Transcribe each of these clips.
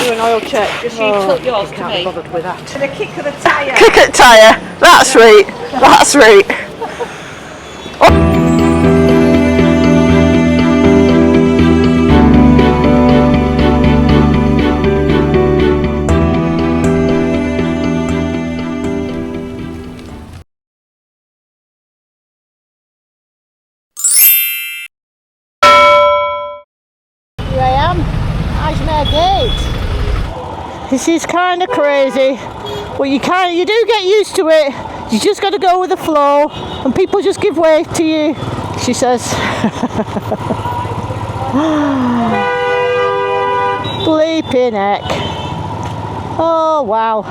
do an oil check. Just you took yours to Can't me. be bothered with that. For the kick of the tyre. Kick at tyre. That's right. That's right. This is kind of crazy, but you do get used to it. You just got to go with the flow, and people just give way to you, she says. Bleeping heck. Oh wow.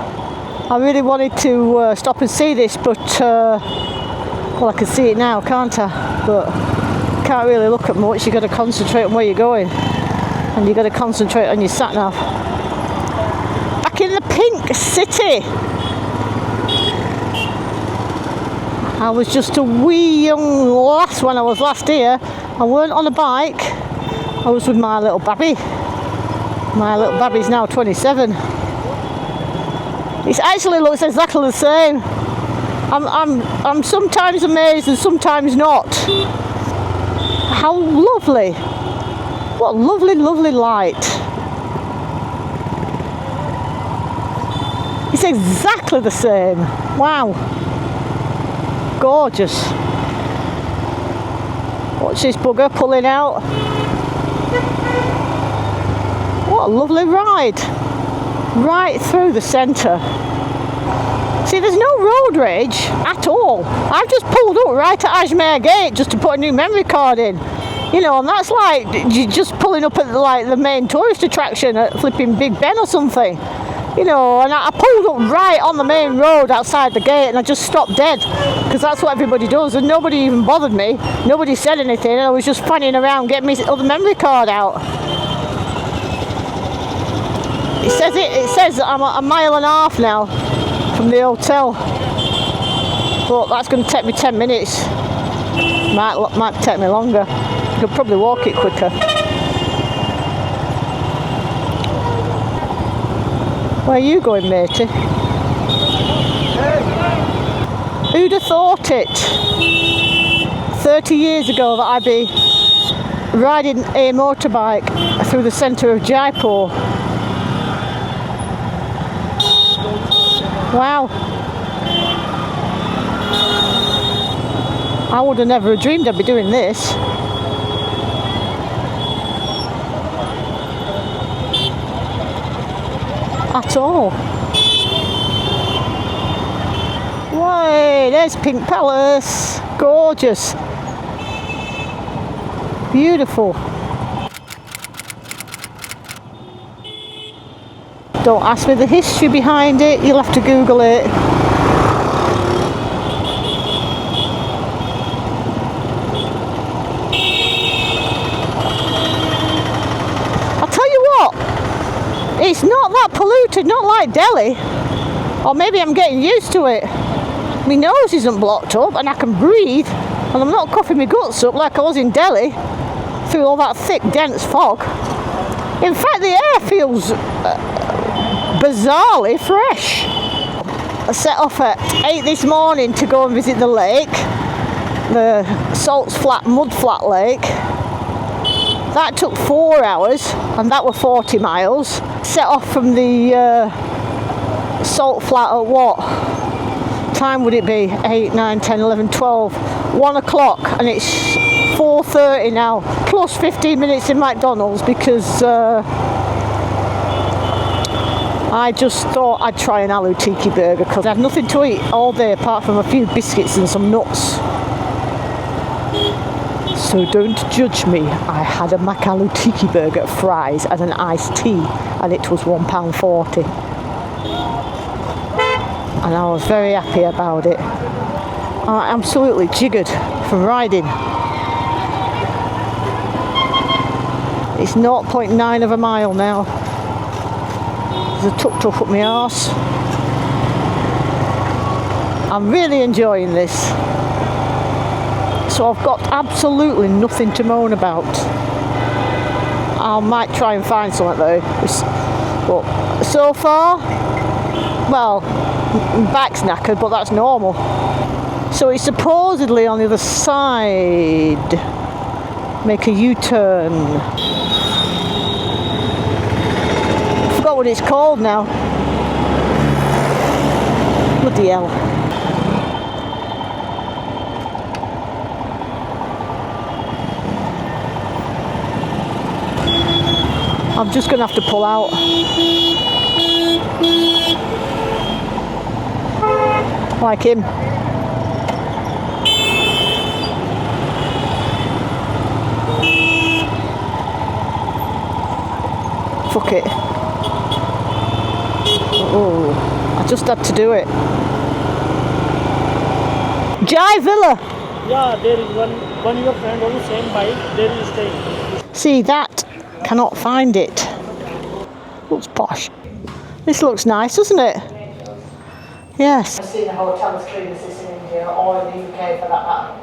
I really wanted to stop and see this, but well, I can see it now, can't I? But can't really look at much. You got to concentrate on where you're going, and you got to concentrate on your sat nav. In the pink city. I was just a wee young lass when I was last here. I weren't on a bike. I was with my little babby. My little babby's now 27. It actually looks exactly the same. I'm sometimes amazed and sometimes not. How lovely. What lovely, lovely light. It's exactly the same. Wow. Gorgeous. Watch this bugger pulling out. What a lovely ride. Right through the centre. See, there's no road rage at all. I've just pulled up right at Ajmer Gate just to put a new memory card in. You know, and that's like you're just pulling up at the main tourist attraction at flipping Big Ben or something. You know, and I pulled up right on the main road outside the gate, and I just stopped dead, because that's what everybody does, and nobody even bothered me. Nobody said anything, and I was just fanning around getting my other memory card out. It says I'm a mile and a half now from the hotel, but that's going to take me 10 minutes. Might take me longer. I could probably walk it quicker. Where are you going, matey? Who'd have thought it 30 years ago that I'd be riding a motorbike through the centre of Jaipur? Wow. I would have never dreamed I'd be doing this. At all. Way, there's Pink Palace. Gorgeous. Beautiful. Don't ask me the history behind it, you'll have to Google it. I'll tell you what, it's not that polluted, not like Delhi. Or maybe I'm getting used to it. My nose isn't blocked up and I can breathe, and I'm not coughing my guts up like I was in Delhi through all that thick, dense fog. In fact, the air feels bizarrely fresh. I set off at 8 this morning to go and visit the lake, the Salts Flat Mud Flat Lake. That took 4 hours, and that were 40 miles. Set off from the Salt Flat at what time would it be? 8, 9, 10, 11, 12, 1 o'clock, and it's 4:30 now, plus 15 minutes in McDonald's because I just thought I'd try an aloo tiki burger because I had nothing to eat all day apart from a few biscuits and some nuts. So don't judge me. I had a aloo tiki burger, fries and an iced tea, and it was £1.40. And I was very happy about it. I'm absolutely jiggered from riding. It's 0.9 of a mile now. There's a tuk-tuk up my arse. I'm really enjoying this. So I've got absolutely nothing to moan about. I might try and find something though. But so far, well, my back's knackered, but that's normal. So it's supposedly on the other side. Make a U-turn. I forgot what it's called now. Bloody hell. I'm just going to have to pull out. Like him. Fuck it. Oh, I just had to do it. Jai Villa. Yeah, there is one your friend on the same bike. There is staying. See that? Cannot find it. Looks posh. This looks nice, doesn't it? Yes. I've seen a hotel as clean as this in India or in the UK for that matter.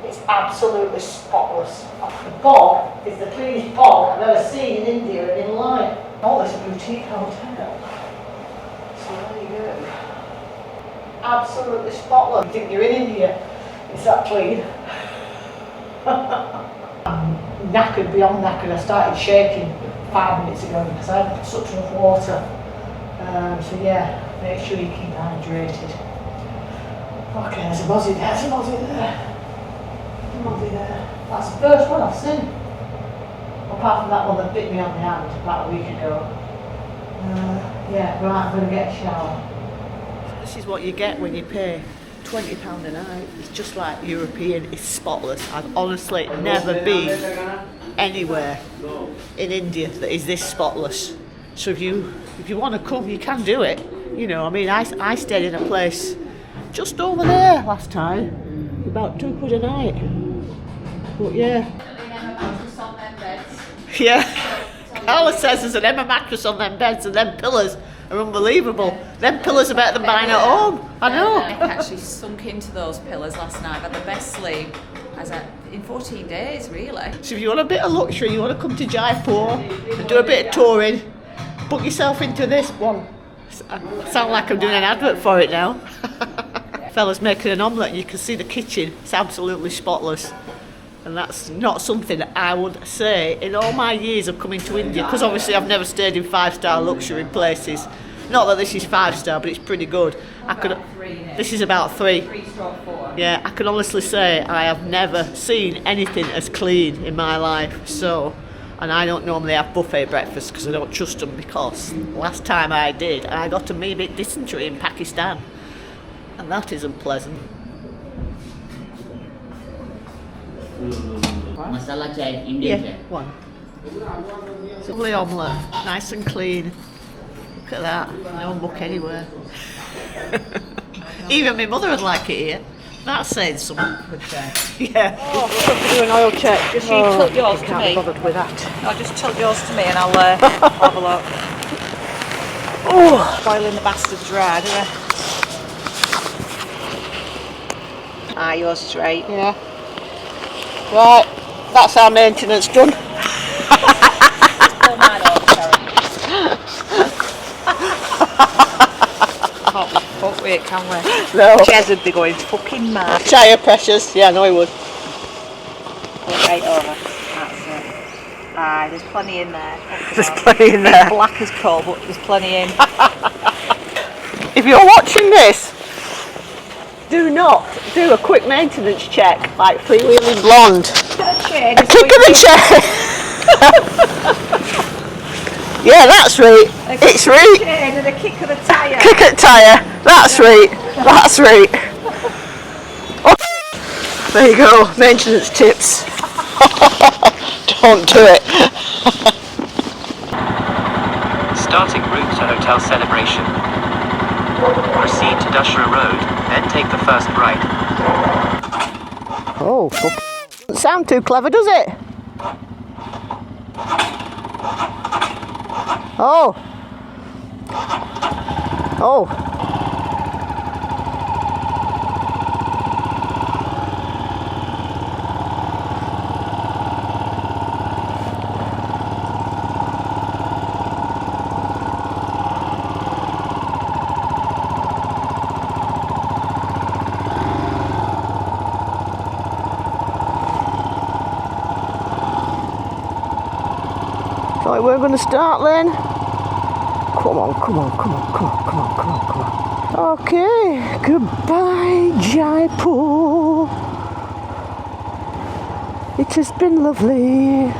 It's absolutely spotless. The bog is the cleanest bog I've ever seen in India and in life. Oh, this boutique hotel. So there you go. Absolutely spotless. You think you're in India? It's that clean. I'm knackered beyond knackered. I started shaking 5 minutes ago because I had such enough water. So yeah, make sure you keep hydrated. Okay, there's a mozzie there. There's a mozzie there. That's the first one I've seen. Apart from that one that bit me on the hand about a week ago. Yeah, right, I'm going to get a shower. This is what you get when you pay £20 a night. It's just like European, it's spotless. I've honestly never been anywhere in India that is this spotless. So if you want to come, you can do it. You know, I mean, I stayed in a place just over there last time, about £2 a night. But yeah. Yeah. Carla says there's an Emma mattress on them beds and them pillars are unbelievable. Them pillars are better than buying at home. I know. I actually sunk into those pillars last night. I had the best sleep in 14 days, really. So if you want a bit of luxury, you want to come to Jaipur and do a bit of touring, book yourself into this one. I sound like I'm doing an advert for it now. Fella's making an omelette and you can see the kitchen. It's absolutely spotless. And that's not something that I would say in all my years of coming to India, because obviously I've never stayed in 5-star luxury places. Not that this is 5-star, but it's pretty good. This is about 3. 3/4. Yeah, I can honestly say I have never seen anything as clean in my life. So, and I don't normally have buffet breakfast because I don't trust them, because last time I did, I got a me bit dysentery in Pakistan. And that isn't pleasant. Masala chai, Indian Yeah, chai. one. Lovely omelette, nice and clean. Look at that, no muck anywhere. Even my mother would like it here. That's saying something. Yeah. Oh, we've got to do an oil check. Just you tilt yours to Can't be me. bothered with that. No, just tilt yours to me and I'll have a look. Oh, boiling the bastard dry, do we? Ah, yours is right. Yeah. Right, that's our maintenance done. Pull mine over, Sharon. Can't be fucked with it, can we? No. Jez would be going fucking mad. Tyre pressures, yeah, I know he would. Pull it right over. That's it. Aye, there's plenty in there. There's plenty in there. It's black as coal, but there's plenty in. If you're watching this, do not do a quick maintenance check like Freewheeling Blonde. A kick of the chair. Yeah, that's right. It's right. And a kick of the tyre. Kick at tyre. That's right. That's right. Oh, there you go. Maintenance tips. Don't do it. Starting route to Hotel Celebration. Proceed to Dushra Road, then take the first right. Oh, fuck. Doesn't sound too clever, does it? Oh. Oh. Where we're going to start then? Come on, come on, come on, come on, come on, come on, come on. Okay, goodbye Jaipur. It has been lovely.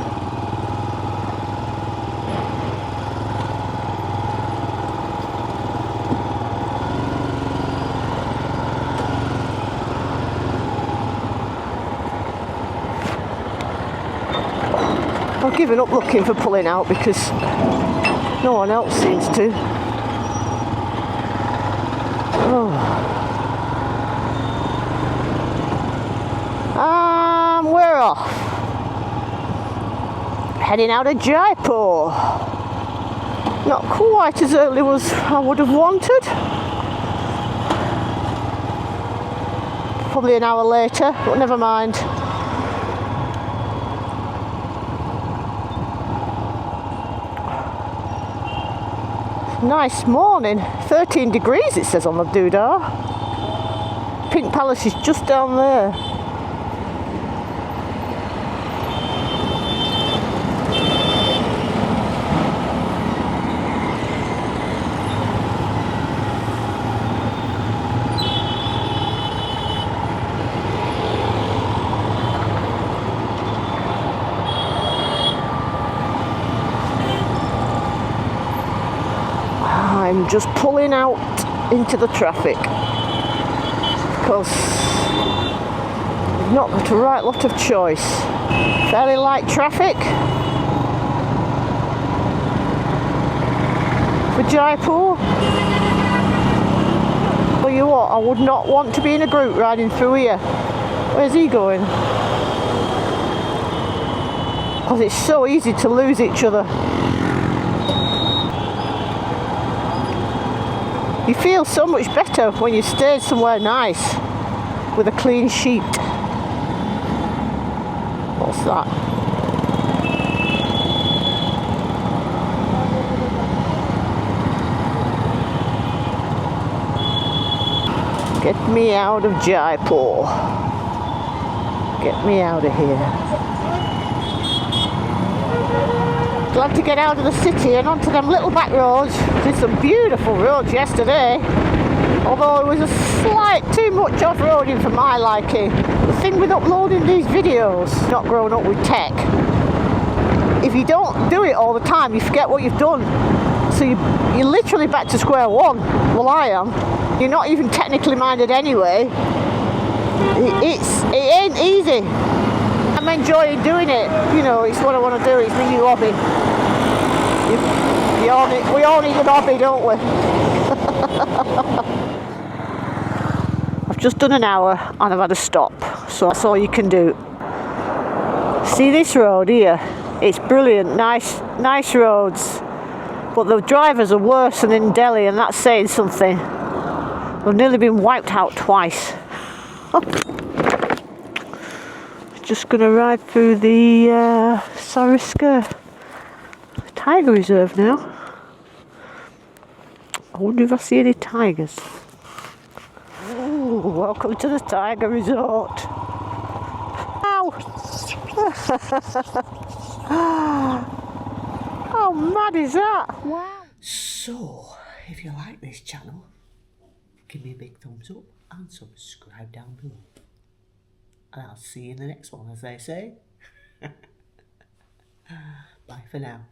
I've given up looking for pulling out because no one else seems to. Oh. We're off. Heading out of Jaipur. Not quite as early as I would have wanted. Probably an hour later, but never mind. Nice morning. 13 degrees it says on the doodah. Pink Palace is just down there. I'm just pulling out into the traffic because I've not got a right lot of choice. Fairly light traffic for Jaipur. Tell you what, I would not want to be in a group riding through here. Where's he going? Because it's so easy to lose each other. You feel so much better when you stay somewhere nice with a clean sheet. What's that? Get me out of Jaipur. Get me out of here. Glad to get out of the city and onto them little back roads. Did some beautiful roads yesterday, although it was a slight too much off-roading for my liking. The thing with uploading these videos, not growing up with tech, if you don't do it all the time, you forget what you've done. So you're literally back to square one. Well, I am. You're not even technically minded anyway. It ain't easy. I'm enjoying doing it. You know, it's what I want to do. It's my new hobby. We all need an hobby, don't we? I've just done an hour and I've had a stop, so that's all you can do. See this road here? It's brilliant, nice roads, but the drivers are worse than in Delhi, and that's saying something. We've nearly been wiped out twice. Just going to ride through the Sariska Tiger Reserve now. I wonder if I see any tigers. Ooh, welcome to the Tiger Resort. Ow! How mad is that? Wow. So, if you like this channel, give me a big thumbs up and subscribe down below. And I'll see you in the next one, as they say. Bye for now.